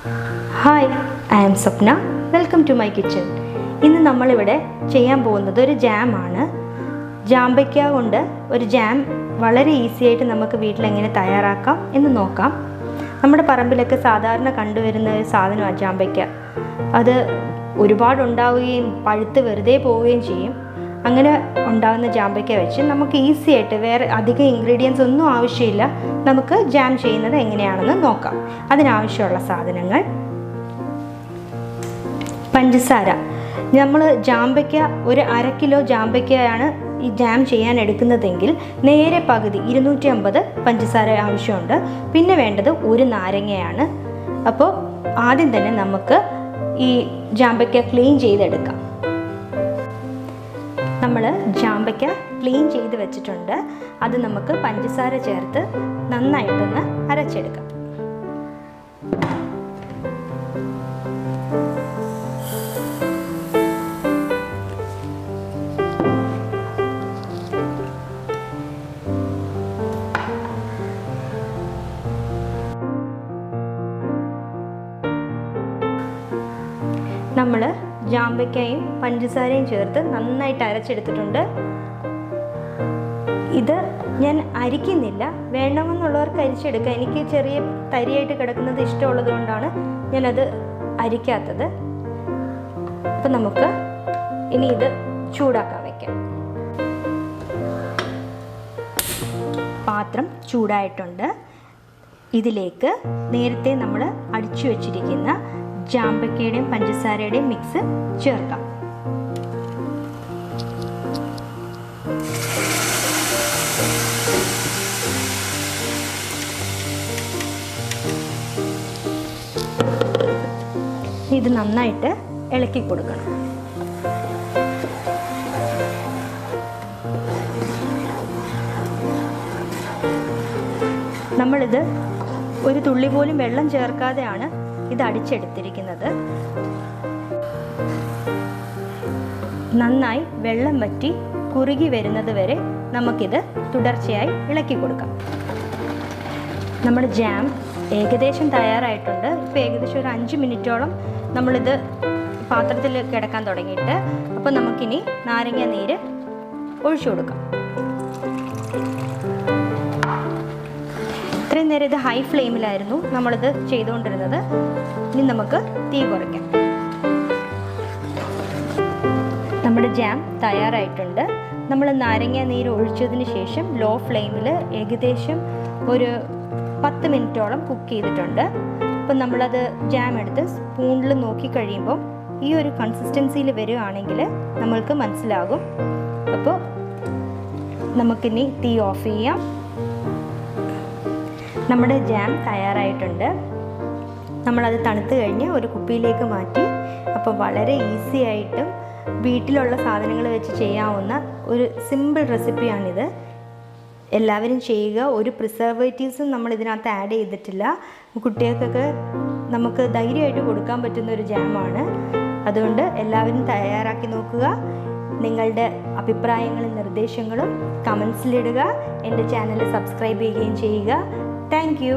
Hi, I am Sapna. Welcome to my kitchen. ഇന്ന് നമ്മളിവിടെ ചെയ്യാൻ പോകുന്നത് ഒരു ജാം ആണ്. ജാമ്പയ്ക്ക കൊണ്ട് ഒരു ജാം വളരെ ഈസി ആയിട്ട് നമുക്ക് വീട്ടിൽ എങ്ങനെ തയ്യാറാക്കാം എന്ന് നോക്കാം. നമ്മുടെ പറമ്പിലൊക്കെ സാധാരണ കണ്ടുവരുന്ന ഒരു സാധനമാണ് ജാമ്പയ്ക്ക. അത് ഒരുപാട് ഉണ്ടാവുകയും പഴുത്ത് വെറുതെ പോവുകയും ചെയ്യും. അങ്ങനെ ഉണ്ടാകുന്ന ജാമ്പയ്ക്ക വെച്ച് നമുക്ക് ഈസി ആയിട്ട് വേറെ അധികം ഇൻഗ്രീഡിയൻസ് ഒന്നും ആവശ്യമില്ല, നമുക്ക് ജാം ചെയ്യുന്നത് എങ്ങനെയാണെന്ന് നോക്കാം. അതിനാവശ്യമുള്ള സാധനങ്ങൾ: പഞ്ചസാര. നമ്മൾ ജാമ്പയ്ക്ക ഒരു 1/2 കിലോ ജാമ്പയ്ക്കയാണ് ഈ ജാം ചെയ്യാൻ എടുക്കുന്നതെങ്കിൽ നേരെ പകുതി 250 പഞ്ചസാര ആവശ്യമുണ്ട്. പിന്നെ വേണ്ടത് ഒരു നാരങ്ങയാണ്. അപ്പോൾ ആദ്യം തന്നെ നമുക്ക് ഈ ജാമ്പയ്ക്ക ക്ലീൻ ചെയ്തെടുക്കാം. നമ്മൾ ജാമ്പയ്ക്ക ക്ലീൻ ചെയ്ത് വെച്ചിട്ടുണ്ട്. അത് നമുക്ക് പഞ്ചസാര ചേർത്ത് നന്നായിട്ടൊന്ന് അരച്ചെടുക്കാം. നമ്മൾ ജാമ്പയ്ക്കയും പഞ്ചസാരയും ചേർത്ത് നന്നായിട്ട് അരച്ചെടുത്തിട്ടുണ്ട്. ഇത് ഞാൻ അരിക്കുന്നില്ല, വേണമെന്നുള്ളവർക്ക് അരിച്ചെടുക്കാം. എനിക്ക് ചെറിയ തരിയായിട്ട് കിടക്കുന്നത് ഇഷ്ടമുള്ളത് കൊണ്ടാണ് ഞാനത് അരിക്കാത്തത്. അപ്പം നമുക്ക് ഇനി ഇത് ചൂടാക്കാൻ വയ്ക്കാം. പാത്രം ചൂടായിട്ടുണ്ട്. ഇതിലേക്ക് നേരത്തെ നമ്മൾ അടിച്ചു വച്ചിരിക്കുന്ന ജാമ്പയ്ക്കയുടെയും പഞ്ചസാരയുടെയും മിക്സ് ചേർക്കാം. ഇത് നന്നായിട്ട് ഇളക്കി കൊടുക്കണം. നമ്മളിത് ഒരു തുള്ളി പോലും വെള്ളം ചേർക്കാതെയാണ് ഇത് അടിച്ചെടുത്തിരിക്കുന്നത്. നന്നായി വെള്ളം വറ്റി കുറുകി വരുന്നത് വരെ നമുക്കിത് തുടർച്ചയായി ഇളക്കി കൊടുക്കാം. നമ്മുടെ ജാം ഏകദേശം തയ്യാറായിട്ടുണ്ട്. ഇപ്പോൾ ഏകദേശം ഒരു 5 മിനിറ്റോളം നമ്മളിത് പാത്രത്തിൽ കിടക്കാൻ തുടങ്ങിയിട്ട്. അപ്പോൾ നമുക്കിനി നാരങ്ങ നീര് ഒഴിച്ചു കൊടുക്കാം. ഇത്രയും നേരം ഇത് ഹൈ ഫ്ലെയിമിലായിരുന്നു നമ്മളിത് ചെയ്തുകൊണ്ടിരുന്നത്. ഇനി നമുക്ക് തീ കുറയ്ക്കാം. നമ്മുടെ ജാം തയ്യാറായിട്ടുണ്ട്. നമ്മൾ നാരങ്ങ നീര് ഒഴിച്ചതിന് ശേഷം ലോ ഫ്ലെയിമിൽ ഏകദേശം ഒരു 10 മിനിറ്റോളം കുക്ക് ചെയ്തിട്ടുണ്ട്. അപ്പം നമ്മളത് ജാം എടുത്ത് സ്പൂണിൽ നോക്കി കഴിയുമ്പോൾ ഈ ഒരു കൺസിസ്റ്റൻസിയിൽ വരികയാണെങ്കിൽ നമ്മൾക്ക് മനസ്സിലാകും. അപ്പോൾ നമുക്കിനി തീ ഓഫ് ചെയ്യാം. നമ്മുടെ ജാം തയ്യാറായിട്ടുണ്ട്. നമ്മളത് തണുത്ത് കഴിഞ്ഞ് ഒരു കുപ്പിയിലേക്ക് മാറ്റി. അപ്പോൾ വളരെ ഈസി ആയിട്ടും വീട്ടിലുള്ള സാധനങ്ങൾ വെച്ച് ചെയ്യാവുന്ന ഒരു സിമ്പിൾ റെസിപ്പിയാണിത്. എല്ലാവരും ചെയ്യുക. ഒരു പ്രിസർവേറ്റീവ്സും നമ്മൾ ഇതിനകത്ത് ആഡ് ചെയ്തിട്ടില്ല. കുട്ടികൾക്കൊക്കെ നമുക്ക് ധൈര്യമായിട്ട് കൊടുക്കാൻ പറ്റുന്ന ഒരു ജാമാണ്. അതുകൊണ്ട് എല്ലാവരും തയ്യാറാക്കി നോക്കുക. നിങ്ങളുടെ അഭിപ്രായങ്ങളും നിർദ്ദേശങ്ങളും കമൻസിലിടുക. എൻ്റെ ചാനൽ സബ്സ്ക്രൈബ് ചെയ്യുകയും ചെയ്യുക. Thank you.